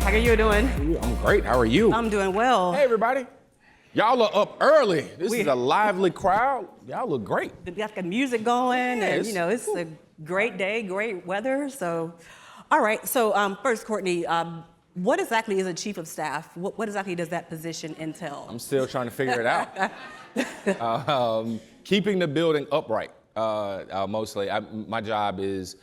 How are you doing? I'm great. How are you? I'm doing well. Hey, everybody. Y'all are up early. This is a lively crowd. Y'all look great. We got the music going, Yes. and it's a great day, great weather. So, all right. So, first, Courtney, what exactly is a chief of staff? What exactly does that position entail? I'm still trying to figure it out. Keeping the building upright, mostly. My job is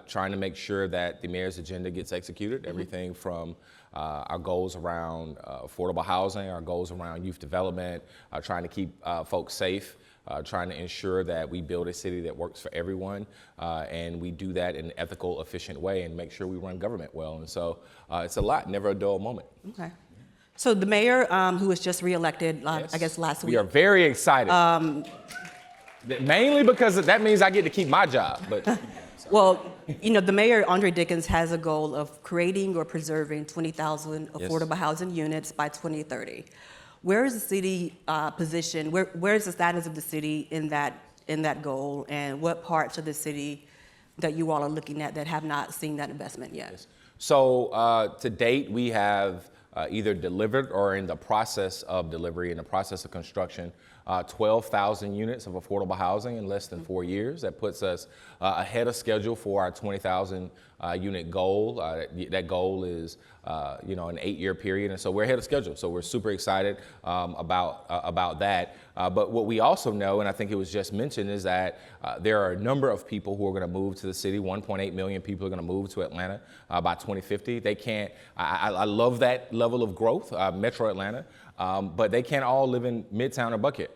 trying to make sure that the mayor's agenda gets executed. Everything from our goals around affordable housing, our goals around youth development, trying to keep folks safe, trying to ensure that we build a city that works for everyone, and we do that in an ethical, efficient way and make sure we run government well. And so it's a lot, never a dull moment. Okay. So the mayor, who was just reelected, Yes. I guess last week. We are very excited. Mainly because that means I get to keep my job. But Well, the mayor, Andre Dickens, has a goal of creating or preserving 20,000 affordable housing units by 2030. Where is the city positioned? Where is the status of the city in that goal, and what parts of the city that you all are looking at that have not seen that investment yet? Yes. So to date, we have either delivered or in the process of delivery, in the process of construction, 12,000 units of affordable housing in less than 4 years. That puts us ahead of schedule for our 20,000 unit goal. That goal is, an 8-year period, and so we're ahead of schedule. So we're super excited about that. But what we also know, and I think it was just mentioned, is that there are a number of people who are going to move to the city. 1.8 million people are going to move to Atlanta by 2050. They can't. I love that level of growth, Metro Atlanta, but they can't all live in Midtown or Buckhead.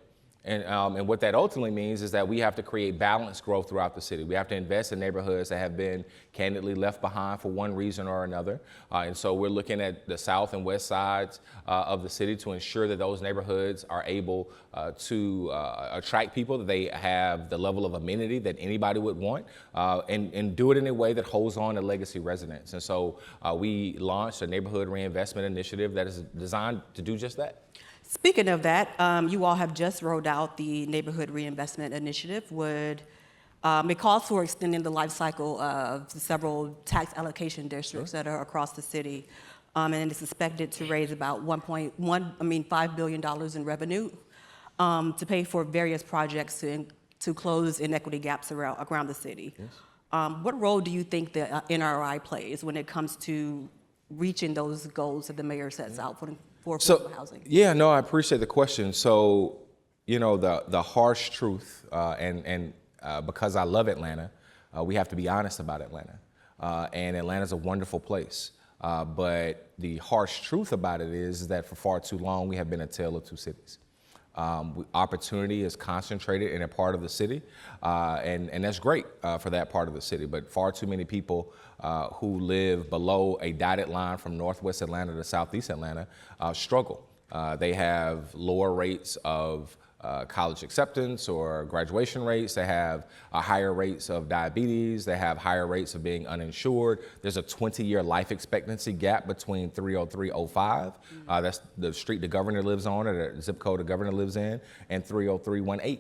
And what that ultimately means is that we have to create balanced growth throughout the city. We have to invest in neighborhoods that have been candidly left behind for one reason or another. And so we're looking at the south and west sides of the city to ensure that those neighborhoods are able to attract people, that they have the level of amenity that anybody would want, and do it in a way that holds on to legacy residents. And so we launched a neighborhood reinvestment initiative that is designed to do just that. Speaking of that, you all have just rolled out the Neighborhood Reinvestment Initiative. It calls for extending the life cycle of several tax allocation districts that are across the city, and it's expected to raise about $5 billion in revenue to pay for various projects to close inequity gaps around the city. Yes. What role do you think the NRI plays when it comes to reaching those goals that the mayor sets out for affordable housing? Yeah, no, I appreciate the question. So, the harsh truth, and because I love Atlanta, we have to be honest about Atlanta. And Atlanta's a wonderful place. But the harsh truth about it is that for far too long, we have been a tale of two cities. Opportunity is concentrated in a part of the city, and that's great for that part of the city, but far too many people who live below a dotted line from Northwest Atlanta to Southeast Atlanta struggle. They have lower rates of college acceptance or graduation rates. They have higher rates of diabetes. They have higher rates of being uninsured. There's a 20-year life expectancy gap between 30305, that's the street the governor lives on, or the zip code the governor lives in, and 30318.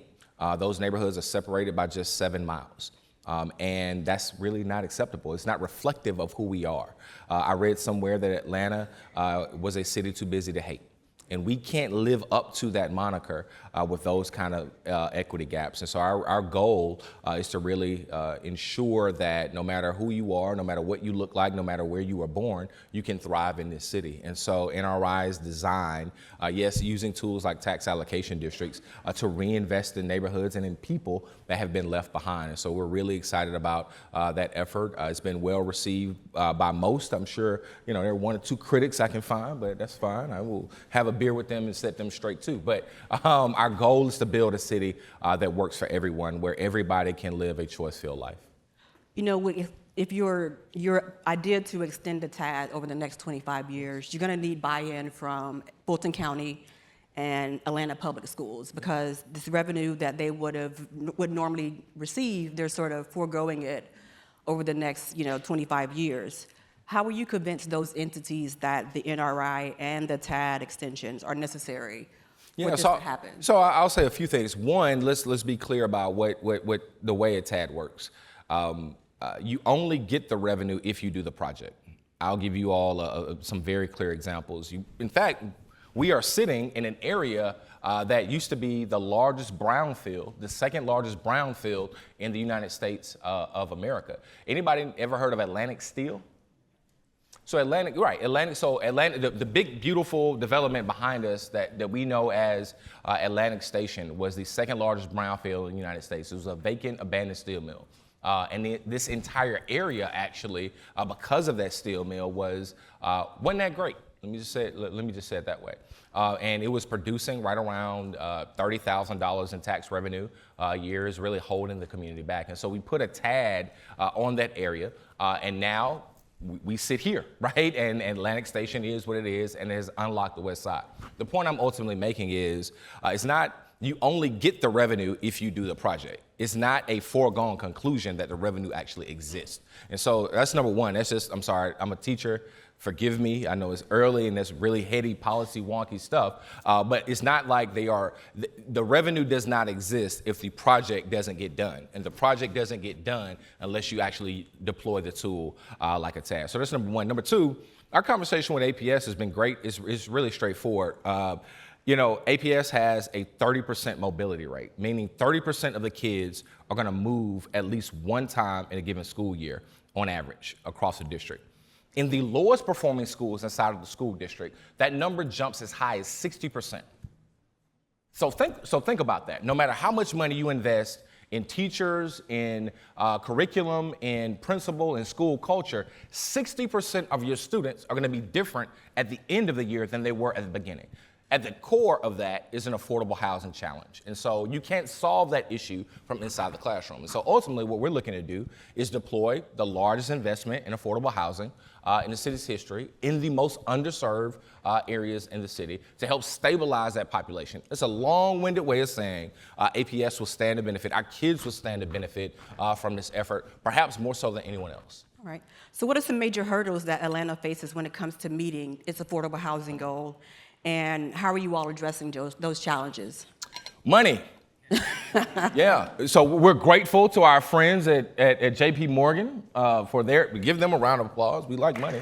Those neighborhoods are separated by just 7 miles. And that's really not acceptable. It's not reflective of who we are. I read somewhere that Atlanta was a city too busy to hate. And we can't live up to that moniker with those kind of equity gaps. And so our goal is to really ensure that no matter who you are, no matter what you look like, no matter where you were born, you can thrive in this city. And so NRI is designed, using tools like tax allocation districts to reinvest in neighborhoods and in people that have been left behind. And so we're really excited about that effort. It's been well received by most. I'm sure, there are 1 or 2 critics I can find, but that's fine. I will have a beer with them and set them straight too. But our goal is to build a city that works for everyone, where everybody can live a choice-filled life. If your idea to extend the TAD over the next 25 years, you're going to need buy-in from Fulton County and Atlanta Public Schools, because this revenue that they would normally receive, they're sort of foregoing it over the next 25 years. How will you convince those entities that the NRI and the TAD extensions are necessary for this to happen? So I'll say a few things. One, let's be clear about what the way a TAD works. You only get the revenue if you do the project. I'll give you all some very clear examples. In fact, we are sitting in an area that used to be the largest brownfield, the second largest brownfield in the United States of America. Anybody ever heard of Atlantic Steel? So Atlantic, the big, beautiful development behind us that we know as Atlantic Station was the second largest brownfield in the United States. It was a vacant, abandoned steel mill. This entire area, actually, because of that steel mill, wasn't that great. Let me just say it that way. And it was producing right around $30,000 in tax revenue a year, is really holding the community back. And so we put a TAD on that area, and now we sit here, right? And Atlantic Station is what it is, and it has unlocked the West Side. The point I'm ultimately making is it's not you only get the revenue if you do the project. It's not a foregone conclusion that the revenue actually exists. And so that's number one. That's just, I'm sorry, I'm a teacher. Forgive me. I know it's early and that's really heady, policy, wonky stuff. But it's not like the revenue does not exist if the project doesn't get done. And the project doesn't get done unless you actually deploy the tool like a TAD. So that's number one. Number two, our conversation with APS has been great. It's really straightforward. APS has a 30% mobility rate, meaning 30% of the kids are going to move at least one time in a given school year on average across the district. In the lowest performing schools inside of the school district, that number jumps as high as 60%. So think about that. No matter how much money you invest in teachers, in curriculum, in principal, in school culture, 60% of your students are going to be different at the end of the year than they were at the beginning. At the core of that is an affordable housing challenge. And so you can't solve that issue from inside the classroom. And so ultimately what we're looking to do is deploy the largest investment in affordable housing in the city's history in the most underserved areas in the city to help stabilize that population. It's a long-winded way of saying APS will stand to benefit, our kids will stand to benefit from this effort, perhaps more so than anyone else. All right. So what are some major hurdles that Atlanta faces when it comes to meeting its affordable housing goal? And how are you all addressing those challenges? Money. Yeah. So we're grateful to our friends at JP Morgan we give them a round of applause. We like money.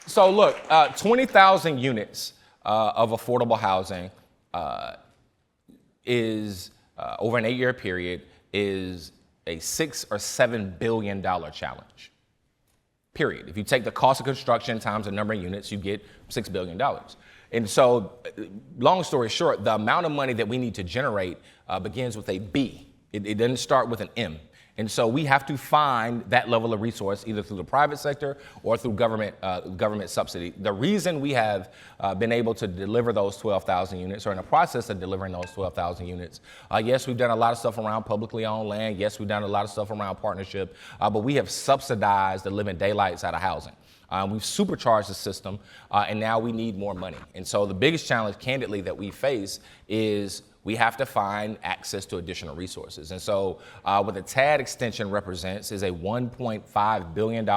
So look, 20,000 units of affordable housing is over an 8-year period is a $6 or $7 billion challenge. Period. If you take the cost of construction times the number of units, you get $6 billion. And so, long story short, the amount of money that we need to generate begins with a B. It doesn't start with an M. And so we have to find that level of resource either through the private sector or through government subsidy. The reason we have been able to deliver those 12,000 units, or in the process of delivering those 12,000 units, yes, we've done a lot of stuff around publicly owned land. Yes, we've done a lot of stuff around partnership, but we have subsidized the living daylights out of housing. We've supercharged the system, and now we need more money. And so the biggest challenge, candidly, that we face is we have to find access to additional resources. And so what the TAD extension represents is a $1.5 billion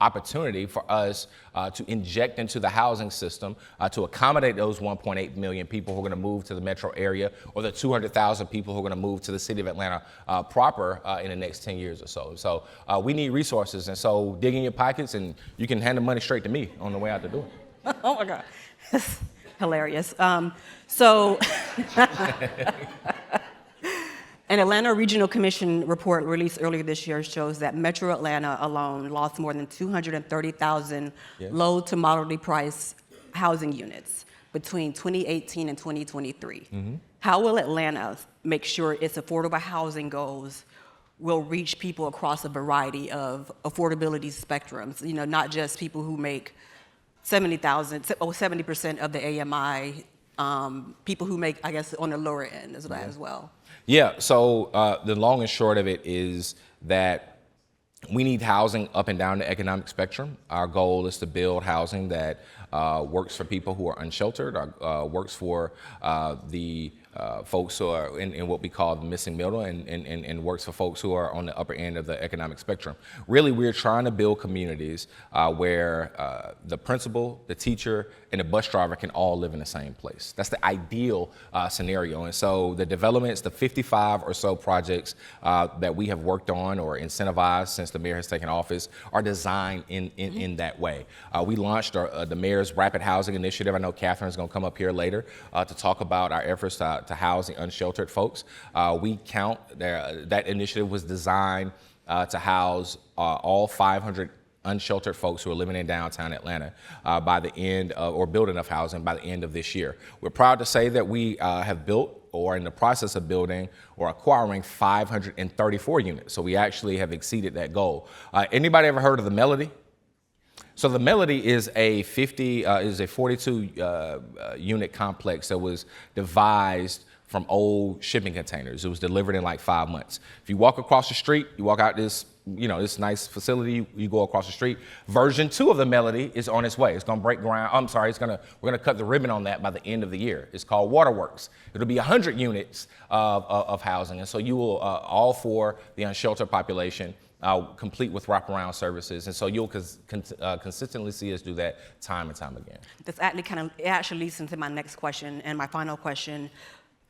opportunity for us to inject into the housing system to accommodate those 1.8 million people who are going to move to the metro area, or the 200,000 people who are going to move to the city of Atlanta proper in the next 10 years or so. So we need resources. And so dig in your pockets and you can hand the money straight to me on the way out the door. Oh my God. Hilarious. An Atlanta Regional Commission report released earlier this year shows that Metro Atlanta alone lost more than 230,000 low to moderately priced housing units between 2018 and 2023. Mm-hmm. How will Atlanta make sure its affordable housing goals will reach people across a variety of affordability spectrums, not just people who make 70% of the AMI, people who make, I guess, on the lower end as well. Yeah, so the long and short of it is that we need housing up and down the economic spectrum. Our goal is to build housing that works for people who are unsheltered, works for the folks who are in what we call the missing middle, and works for folks who are on the upper end of the economic spectrum. Really, we're trying to build communities where the principal, the teacher, and the bus driver can all live in the same place. That's the ideal scenario. And so the developments, the 55 or so projects that we have worked on or incentivized since the mayor has taken office are designed in that way. We launched the mayor's Rapid Housing Initiative. I know Catherine's going to come up here later to talk about our efforts to house the unsheltered folks. We count that initiative was designed to house all 500 unsheltered folks who are living in downtown Atlanta by the end of, or build enough housing by the end of this year. We're proud to say that we have built or in the process of building or acquiring 534 units. So we actually have exceeded that goal. Anybody ever heard of the Melody? So the Melody is a 42 unit complex that was devised from old shipping containers. It was delivered in like 5 months. If you walk across the street, you walk out this nice facility, you go across the street. Version 2 of the Melody is on its way. It's going to break ground. We're going to cut the ribbon on that by the end of the year. It's called Waterworks. It'll be 100 units of housing. And so you will, all for the unsheltered population, complete with wraparound services. And so you'll consistently see us do that time and time again. This actually leads into my next question and my final question.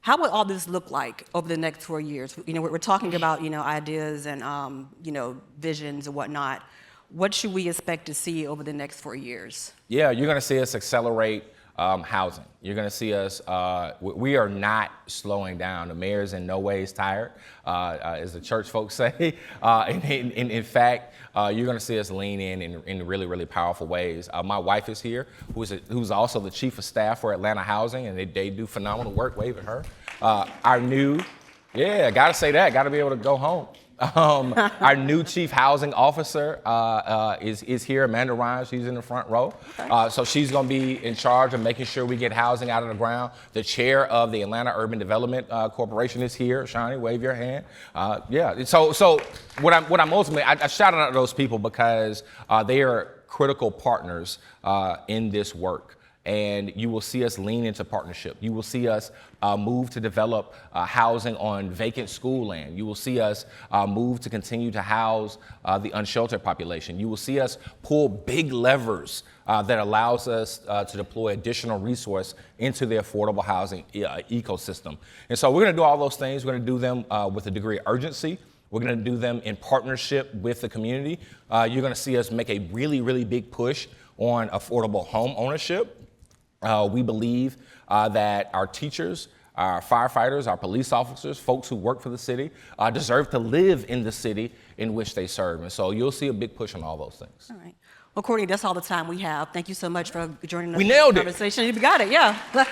How would all this look like over the next 4 years? We're talking about, ideas and, visions and whatnot. What should we expect to see over the next 4 years? Yeah, you're going to see us accelerate housing. You're going to see us, we are not slowing down. The mayor's in no ways tired, as the church folks say. In fact, you're going to see us lean in really, really powerful ways. My wife is here, who's also the chief of staff for Atlanta Housing, and they do phenomenal work. Wave at her. Got to say that. Got to be able to go home. Our new chief housing officer is here, Amanda Ryan. She's in the front row. So she's going to be in charge of making sure we get housing out of the ground. The chair of the Atlanta Urban Development Corporation is here. Shani, wave your hand. So what I'm ultimately, I shout out to those people because they are critical partners in this work. And you will see us lean into partnership. You will see us move to develop housing on vacant school land. You will see us move to continue to house the unsheltered population. You will see us pull big levers that allows us to deploy additional resource into the affordable housing ecosystem. And so we're going to do all those things. We're going to do them with a degree of urgency. We're going to do them in partnership with the community. You're going to see us make a really, really big push on affordable home ownership. We believe that our teachers, our firefighters, our police officers, folks who work for the city, deserve to live in the city in which they serve. And so you'll see a big push on all those things. All right. Well, Courtney, that's all the time we have. Thank you so much for joining us. We nailed it. Conversation. You got it, yeah.